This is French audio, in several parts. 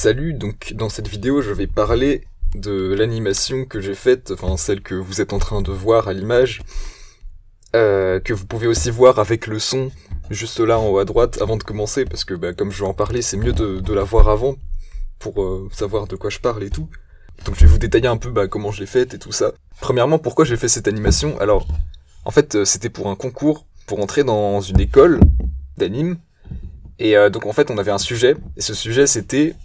Salut, donc dans cette vidéo je vais parler de l'animation que j'ai faite, enfin celle que vous êtes en train de voir à l'image, que vous pouvez aussi voir avec le son, juste là en haut à droite, avant de commencer, parce que comme je vais en parler, c'est mieux de la voir avant, pour savoir de quoi je parle et tout. Donc je vais vous détailler un peu comment je l'ai faite et tout ça. Premièrement, pourquoi j'ai fait cette animation? Alors, en fait, c'était pour un concours, pour entrer dans une école d'anime, et donc en fait on avait un sujet, et ce sujet c'était...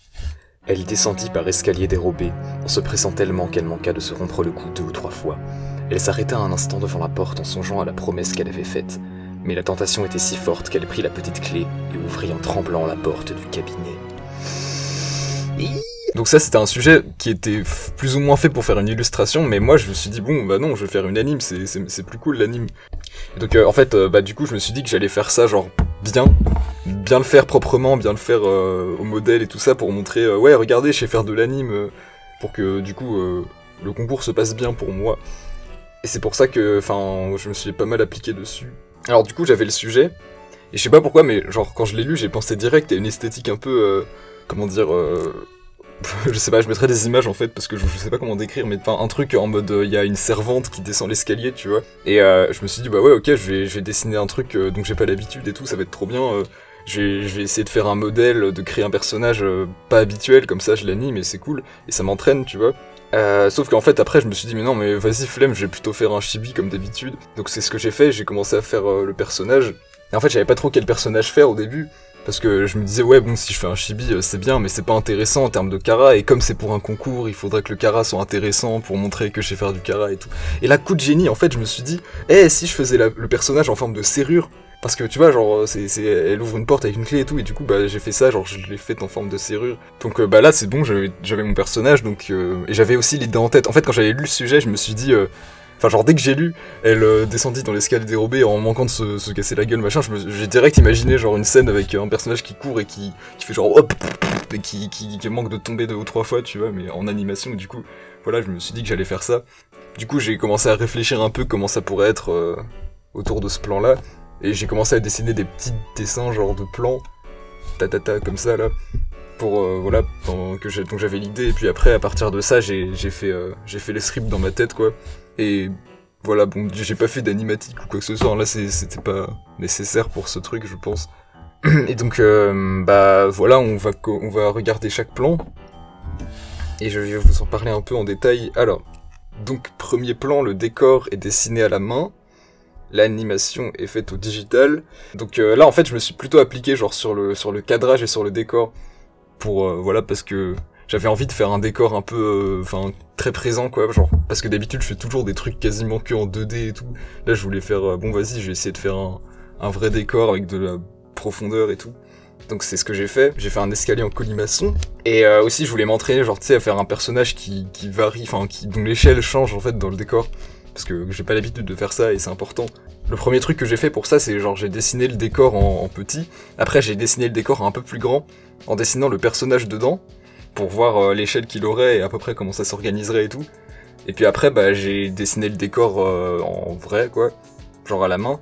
Elle descendit par escalier dérobé, en se pressant tellement qu'elle manqua de se rompre le cou 2 ou 3 fois. Elle s'arrêta un instant devant la porte en songeant à la promesse qu'elle avait faite, mais la tentation était si forte qu'elle prit la petite clé et ouvrit en tremblant la porte du cabinet. Donc ça c'était un sujet qui était plus ou moins fait pour faire une illustration, mais moi je me suis dit bon non, je vais faire une anime, c'est plus cool l'anime. Donc en fait du coup je me suis dit que j'allais faire ça genre bien le faire proprement, bien le faire au modèle et tout ça pour montrer ouais regardez je sais faire de l'anime pour que du coup le concours se passe bien pour moi. Et c'est pour ça que je me suis pas mal appliqué dessus. Alors du coup j'avais le sujet et je sais pas pourquoi mais genre quand je l'ai lu j'ai pensé direct à une esthétique un peu comment dire je sais pas, je mettrais des images en fait parce que je sais pas comment décrire, mais un truc en mode il y a une servante qui descend l'escalier, tu vois. Et je me suis dit bah ouais ok, je vais dessiner un truc dont j'ai pas l'habitude et tout, ça va être trop bien. Je vais essayer de faire un modèle, de créer un personnage pas habituel, comme ça je l'anime et c'est cool et ça m'entraîne, tu vois. Sauf qu'en fait après je me suis dit mais non mais vas-y flemme, je vais plutôt faire un chibi comme d'habitude. Donc c'est ce que j'ai fait, j'ai commencé à faire le personnage. Et en fait j'avais pas trop quel personnage faire au début. Parce que je me disais ouais bon si je fais un chibi c'est bien mais c'est pas intéressant en termes de kara et comme c'est pour un concours il faudrait que le kara soit intéressant pour montrer que je sais faire du kara et tout. Et là coup de génie en fait je me suis dit si je faisais le personnage en forme de serrure parce que tu vois genre elle ouvre une porte avec une clé et tout et du coup j'ai fait ça genre je l'ai fait en forme de serrure. Donc là c'est bon j'avais mon personnage donc et j'avais aussi l'idée en tête. En fait quand j'avais lu le sujet je me suis dit dès que j'ai lu, elle descendit dans l'escalier dérobé en manquant de se casser la gueule, machin, j'ai direct imaginé genre une scène avec un personnage qui court et qui fait genre hop, et qui manque de tomber 2 ou 3 fois, tu vois, mais en animation, du coup, voilà, je me suis dit que j'allais faire ça. Du coup, j'ai commencé à réfléchir un peu comment ça pourrait être autour de ce plan-là, et j'ai commencé à dessiner des petits dessins genre de plans, comme ça, là, pour, donc j'avais l'idée, et puis après, à partir de ça, j'ai fait les scripts dans ma tête, quoi. Et voilà, bon, j'ai pas fait d'animatique ou quoi que ce soit, là c'était pas nécessaire pour ce truc, je pense. Et donc, voilà, on va regarder chaque plan, et je vais vous en parler un peu en détail. Alors, donc, premier plan, le décor est dessiné à la main, l'animation est faite au digital. Donc là, en fait, je me suis plutôt appliqué genre sur le cadrage et sur le décor, pour, parce que... J'avais envie de faire un décor un peu, très présent quoi, genre, parce que d'habitude je fais toujours des trucs quasiment que en 2D et tout. Là je voulais faire, bon vas-y, je vais essayer de faire un vrai décor avec de la profondeur et tout. Donc c'est ce que j'ai fait un escalier en colimaçon. Et aussi je voulais m'entraîner, genre tu sais, à faire un personnage qui varie, dont l'échelle change en fait dans le décor. Parce que j'ai pas l'habitude de faire ça et c'est important. Le premier truc que j'ai fait pour ça, c'est genre j'ai dessiné le décor en petit. Après j'ai dessiné le décor un peu plus grand, en dessinant le personnage dedans, pour voir l'échelle qu'il aurait et à peu près comment ça s'organiserait et tout. Et puis après, j'ai dessiné le décor en vrai, quoi, genre à la main.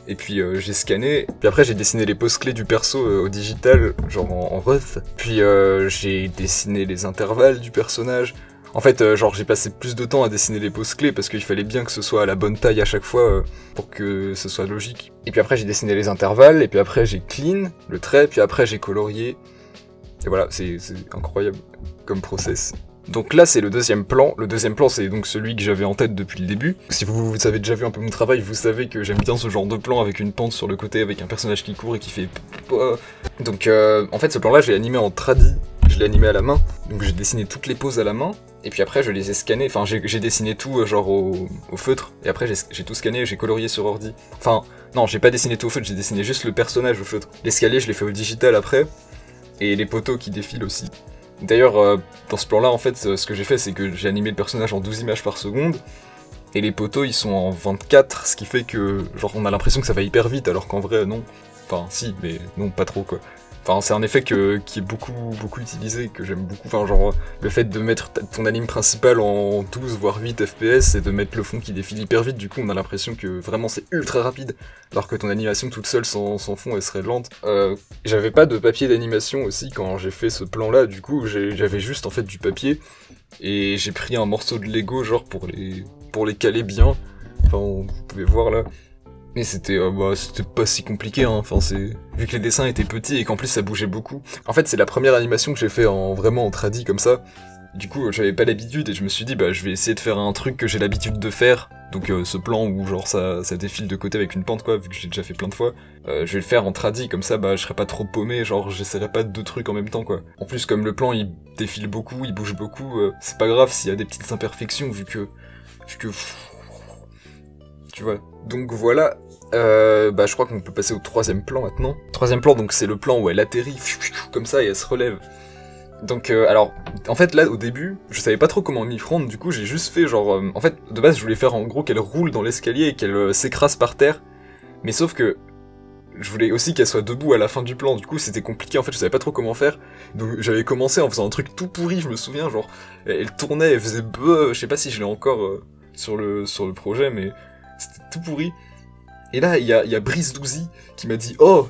Et puis j'ai scanné. Puis après, j'ai dessiné les poses clés du perso au digital, genre en ref. Puis j'ai dessiné les intervalles du personnage. En fait, j'ai passé plus de temps à dessiner les poses clés parce qu'il fallait bien que ce soit à la bonne taille à chaque fois pour que ce soit logique. Et puis après, j'ai dessiné les intervalles. Et puis après, j'ai clean le trait. Puis après, j'ai colorié. Et voilà, c'est incroyable comme process. Donc là, c'est le deuxième plan. Le deuxième plan, c'est donc celui que j'avais en tête depuis le début. Si vous avez déjà vu un peu mon travail, vous savez que j'aime bien ce genre de plan avec une pente sur le côté, avec un personnage qui court et qui fait... Donc en fait, ce plan-là, je l'ai animé en tradi. Je l'ai animé à la main. Donc j'ai dessiné toutes les poses à la main. Et puis après, je les ai scannés. Enfin, j'ai dessiné tout genre au feutre. Et après, j'ai tout scanné et j'ai colorié sur ordi. Enfin, non, j'ai pas dessiné tout au feutre, j'ai dessiné juste le personnage au feutre. L'escalier, je l'ai fait au digital après. Et les poteaux qui défilent aussi. D'ailleurs, dans ce plan-là, en fait, ce que j'ai fait, c'est que j'ai animé le personnage en 12 images par seconde, et les poteaux, ils sont en 24, ce qui fait que, genre, on a l'impression que ça va hyper vite, alors qu'en vrai, non. Enfin, si, mais non, pas trop, quoi. Enfin, c'est un effet qui est beaucoup utilisé, que j'aime beaucoup. Enfin, genre, le fait de mettre ton anime principal en 12 voire 8 FPS et de mettre le fond qui défile hyper vite, du coup, on a l'impression que vraiment c'est ultra rapide, alors que ton animation toute seule sans fond, elle serait lente. J'avais pas de papier d'animation aussi quand j'ai fait ce plan-là, du coup, j'avais juste en fait du papier, et j'ai pris un morceau de Lego, genre, pour les caler bien. Enfin, vous pouvez voir là. Mais c'était pas si compliqué, hein. Enfin, vu que les dessins étaient petits et qu'en plus ça bougeait beaucoup. En fait, c'est la première animation que j'ai fait vraiment en tradi comme ça. Du coup, j'avais pas l'habitude et je me suis dit, bah, je vais essayer de faire un truc que j'ai l'habitude de faire. Donc, ce plan où genre ça défile de côté avec une pente, quoi, vu que j'ai déjà fait plein de fois. Je vais le faire en tradi, comme ça, bah, je serai pas trop paumé, genre, j'essaierai pas deux trucs en même temps, quoi. En plus, comme le plan, il défile beaucoup, il bouge beaucoup, c'est pas grave s'il y a des petites imperfections, vu que tu vois. Donc voilà. Je crois qu'on peut passer au troisième plan maintenant. Troisième plan, donc c'est le plan où elle atterrit comme ça et elle se relève. Donc alors, en fait là au début, je savais pas trop comment m'y prendre, du coup j'ai juste fait genre... en fait, de base je voulais faire en gros qu'elle roule dans l'escalier et qu'elle s'écrase par terre. Mais sauf que je voulais aussi qu'elle soit debout à la fin du plan, du coup c'était compliqué, en fait je savais pas trop comment faire. Donc j'avais commencé en faisant un truc tout pourri, je me souviens, genre... Elle tournait, elle faisait... je sais pas si je l'ai encore sur le projet, mais... C'était tout pourri. Et là, il y a Brice Douzy qui m'a dit « Oh,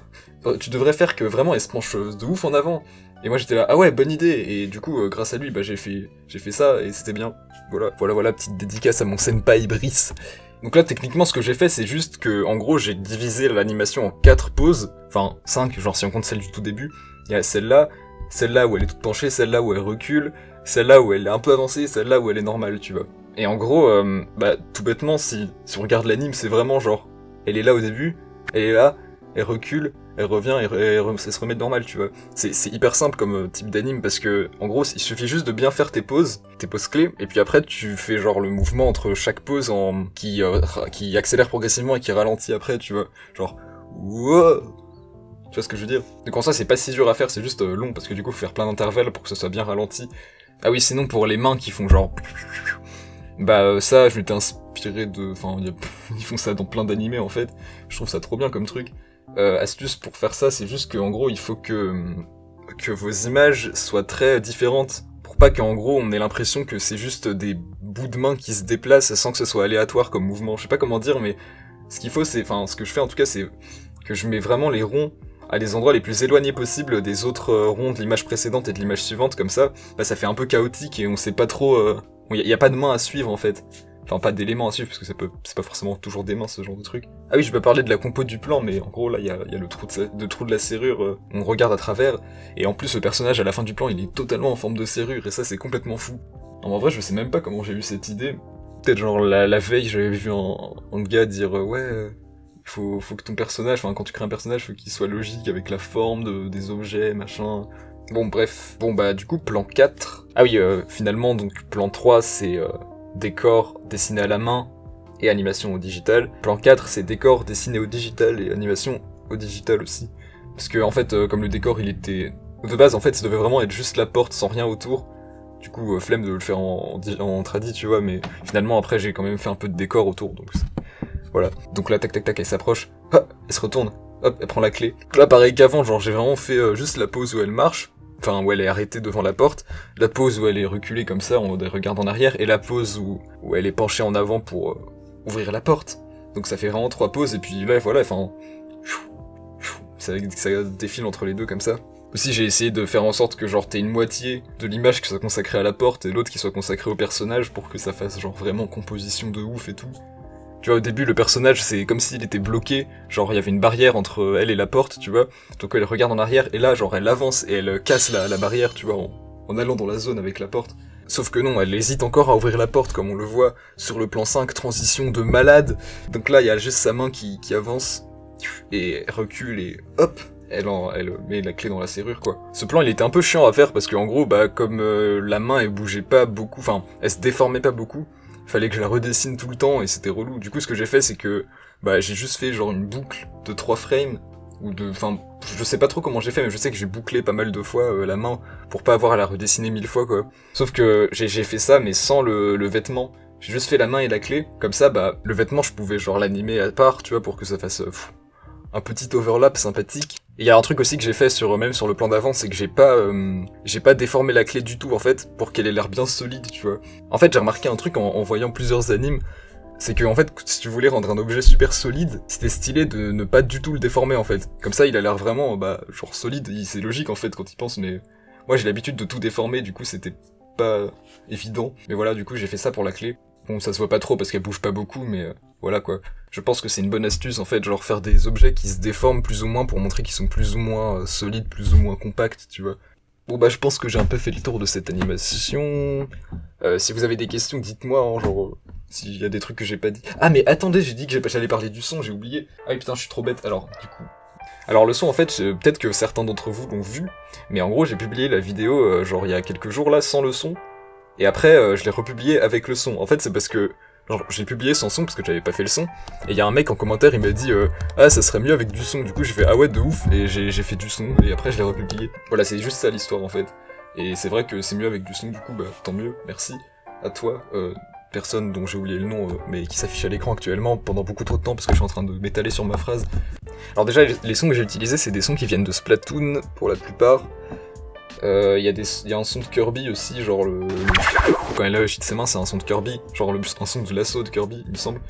tu devrais faire que vraiment elle se penche de ouf en avant !» Et moi j'étais là « Ah ouais, bonne idée !» Et du coup, grâce à lui, bah j'ai fait ça et c'était bien. Voilà, petite dédicace à mon senpai Brice. Donc là, techniquement, ce que j'ai fait, c'est juste que, en gros, j'ai divisé l'animation en 4 pauses. Enfin, 5, genre si on compte celle du tout début. Il y a celle-là où elle est toute penchée, celle-là où elle recule, celle-là où elle est un peu avancée, celle-là où elle est normale, tu vois. Et en gros, tout bêtement, si on regarde l'anime, c'est vraiment genre, elle est là au début, elle est là, elle recule, elle revient, et elle se remet de normal, tu vois. C'est hyper simple comme type d'anime, parce que, en gros, il suffit juste de bien faire tes pauses clés, et puis après, tu fais genre le mouvement entre chaque pause qui accélère progressivement et qui ralentit après, tu vois. Genre, wow! Tu vois ce que je veux dire? Donc en ça, c'est pas si dur à faire, c'est juste long, parce que du coup, faut faire plein d'intervalles pour que ce soit bien ralenti. Ah oui, sinon, pour les mains qui font genre... ça, je m'étais inspiré de... Enfin, ils font ça dans plein d'animés, en fait. Je trouve ça trop bien comme truc. Astuce pour faire ça, c'est juste qu'en gros, il faut que vos images soient très différentes. Pour pas qu'en gros, on ait l'impression que c'est juste des bouts de main qui se déplacent sans que ce soit aléatoire comme mouvement. Je sais pas comment dire, mais ce qu'il faut, c'est... Enfin, ce que je fais en tout cas, c'est que je mets vraiment les ronds à des endroits les plus éloignés possibles des autres ronds de l'image précédente et de l'image suivante, comme ça, ça fait un peu chaotique et on sait pas trop... y a pas de main à suivre en fait. Enfin, pas d'éléments à suivre, parce que c'est pas forcément toujours des mains, ce genre de truc. Ah oui, je peux parler de la compo du plan, mais en gros, là, il y a le trou de la serrure, on regarde à travers, et en plus, le personnage, à la fin du plan, il est totalement en forme de serrure, et ça, c'est complètement fou. Non, en vrai, je sais même pas comment j'ai eu cette idée. Peut-être genre, la veille, j'avais vu un gars dire, faut que ton personnage, enfin, quand tu crées un personnage, faut qu'il soit logique avec la forme des objets, machin... Bon, bref. Bon, du coup, plan 4... Ah oui, finalement, donc, plan 3, c'est... décor dessiné à la main et animation au digital. Plan 4, c'est décor dessiné au digital et animation au digital aussi. Parce que, en fait, comme le décor, il était... De base, en fait, ça devait vraiment être juste la porte sans rien autour. Du coup, flemme de le faire en tradi, tu vois, mais finalement, après, j'ai quand même fait un peu de décor autour, donc... Voilà. Donc là, tac, tac, tac, elle s'approche. Hop, elle se retourne. Hop, elle prend la clé. Là, pareil qu'avant, genre, j'ai vraiment fait juste la pose où elle marche. Enfin, où elle est arrêtée devant la porte, la pose où elle est reculée comme ça, on regarde en arrière, et la pose où elle est penchée en avant pour ouvrir la porte. Donc ça fait vraiment 3 poses, et puis là, voilà, enfin... Ça défile entre les deux comme ça. Aussi, j'ai essayé de faire en sorte que genre t'aies une moitié de l'image qui soit consacrée à la porte, et l'autre qui soit consacrée au personnage, pour que ça fasse genre vraiment composition de ouf et tout. Tu vois, au début, le personnage, c'est comme s'il était bloqué, genre il y avait une barrière entre elle et la porte, tu vois, donc elle regarde en arrière, et là, genre elle avance et elle casse la barrière, tu vois, en allant dans la zone avec la porte. Sauf que non, elle hésite encore à ouvrir la porte, comme on le voit sur le plan 5, transition de malade. Donc là, il y a juste sa main qui avance, et elle recule, et hop, elle met la clé dans la serrure, quoi. Ce plan, il était un peu chiant à faire, parce qu'en gros, comme la main, elle bougeait pas beaucoup, enfin, elle se déformait pas beaucoup, fallait que je la redessine tout le temps et c'était relou. Du coup, ce que j'ai fait, c'est que j'ai juste fait genre une boucle de 3 frames enfin, je sais pas trop comment j'ai fait, mais je sais que j'ai bouclé pas mal de fois la main pour pas avoir à la redessiner 1000 fois, quoi. Sauf que j'ai fait ça, mais sans le vêtement. J'ai juste fait la main et la clé. Comme ça, le vêtement, je pouvais genre l'animer à part, tu vois, pour que ça fasse un petit overlap sympathique. Et il y a un truc aussi que j'ai fait même sur le plan d'avant, c'est que j'ai pas déformé la clé du tout en fait pour qu'elle ait l'air bien solide, tu vois. En fait, j'ai remarqué un truc en voyant plusieurs animes, c'est que en fait, si tu voulais rendre un objet super solide, c'était stylé de ne pas du tout le déformer en fait. Comme ça, il a l'air vraiment genre solide. C'est logique en fait quand il pense, mais moi j'ai l'habitude de tout déformer, du coup c'était pas évident. Mais voilà, du coup j'ai fait ça pour la clé. Bon, ça se voit pas trop parce qu'elle bouge pas beaucoup, mais voilà quoi. Je pense que c'est une bonne astuce en fait, genre faire des objets qui se déforment plus ou moins pour montrer qu'ils sont plus ou moins solides, plus ou moins compacts, tu vois. Bon bah je pense que j'ai un peu fait le tour de cette animation. Si vous avez des questions, dites-moi, hein, genre s'il y a des trucs que j'ai pas dit. Ah mais attendez, j'ai dit que j'allais parler du son, j'ai oublié. Ah oui putain, je suis trop bête. Alors du coup. Alors le son en fait, peut-être que certains d'entre vous l'ont vu, mais en gros j'ai publié la vidéo genre il y a quelques jours là sans le son. Et après, je l'ai republié avec le son. En fait, c'est parce que genre, j'ai publié sans son parce que j'avais pas fait le son. Et il y a un mec en commentaire, il m'a dit ah ça serait mieux avec du son. Du coup, j'ai fait ah ouais de ouf et j'ai fait du son et après je l'ai republié. Voilà, c'est juste ça l'histoire en fait. Et c'est vrai que c'est mieux avec du son. Du coup, bah tant mieux. Merci à toi, personne dont j'ai oublié le nom, mais qui s'affiche à l'écran actuellement pendant beaucoup trop de temps parce que je suis en train de m'étaler sur ma phrase. Alors déjà, les sons que j'ai utilisés, c'est des sons qui viennent de Splatoon pour la plupart. Il y a un son de Kirby aussi, genre quand elle agite ses mains, c'est un son de Kirby, genre un son de l'assaut de Kirby, il me semble.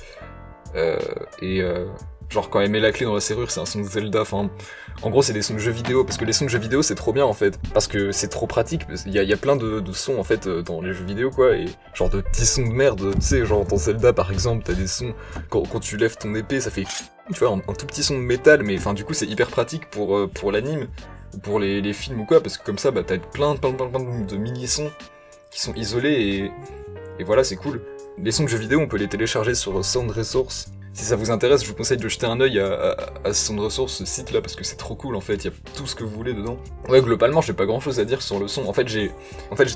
Genre quand elle met la clé dans la serrure, c'est un son de Zelda. Enfin, en gros, c'est des sons de jeux vidéo, parce que les sons de jeux vidéo, c'est trop bien en fait, parce que c'est trop pratique. Il y a plein de sons en fait dans les jeux vidéo quoi, et genre de petits sons de merde, tu sais, genre dans Zelda par exemple, t'as des sons quand tu lèves ton épée, ça fait, tu vois, un tout petit son de métal, mais enfin du coup c'est hyper pratique pour l'anime. Ou pour les films ou quoi, parce que comme ça, bah t'as plein de mini-sons qui sont isolés et voilà, c'est cool. Les sons de jeux vidéo, on peut les télécharger sur Sound Resource. Si ça vous intéresse, je vous conseille de jeter un œil à Sound Resource, ce site-là, parce que c'est trop cool, en fait, il y a tout ce que vous voulez dedans. Ouais, globalement, j'ai pas grand-chose à dire sur le son. En fait, j'ai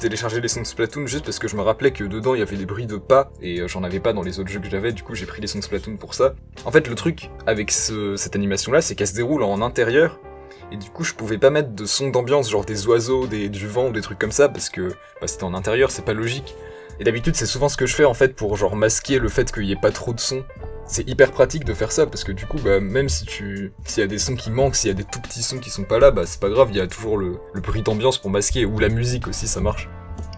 téléchargé les sons de Splatoon juste parce que je me rappelais que dedans, il y avait des bruits de pas, et j'en avais pas dans les autres jeux que j'avais, du coup, j'ai pris les sons de Splatoon pour ça. En fait, le truc avec cette animation-là, c'est qu'elle se déroule en intérieur, et du coup, je pouvais pas mettre de son d'ambiance, genre des oiseaux, du vent ou des trucs comme ça, parce que c'était en intérieur, c'est pas logique. Et d'habitude, c'est souvent ce que je fais en fait pour genre masquer le fait qu'il y ait pas trop de son. C'est hyper pratique de faire ça, parce que du coup, bah, même s'il y a des sons qui manquent, s'il y a des tout petits sons qui sont pas là, bah c'est pas grave, il y a toujours le bruit d'ambiance pour masquer, ou la musique aussi, ça marche.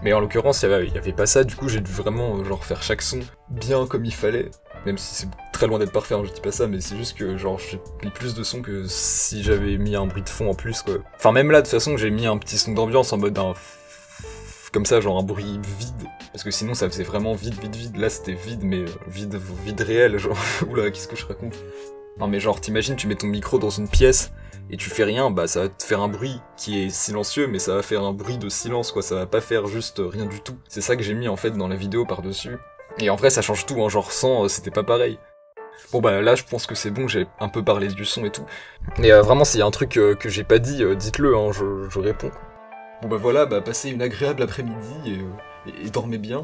Mais en l'occurrence, il y avait pas ça, du coup, j'ai dû vraiment genre faire chaque son bien comme il fallait. Même si c'est très loin d'être parfait, hein, je dis pas ça, mais c'est juste que genre j'ai mis plus de sons que si j'avais mis un bruit de fond en plus quoi. Enfin même là de toute façon j'ai mis un petit son d'ambiance en mode comme ça, genre un bruit vide, parce que sinon ça faisait vraiment vide. Là c'était vide, mais vide réel, genre oula qu'est-ce que je raconte. Non mais genre t'imagines tu mets ton micro dans une pièce et tu fais rien, bah ça va te faire un bruit qui est silencieux, mais ça va faire un bruit de silence quoi, ça va pas faire juste rien du tout. C'est ça que j'ai mis en fait dans la vidéo par dessus. Et en vrai ça change tout, hein, genre sans c'était pas pareil. Bon bah là je pense que c'est bon, j'ai un peu parlé du son et tout. Mais vraiment s'il y a un truc que j'ai pas dit, dites-le, hein, je réponds. Bon bah voilà, bah passez une agréable après-midi et dormez bien.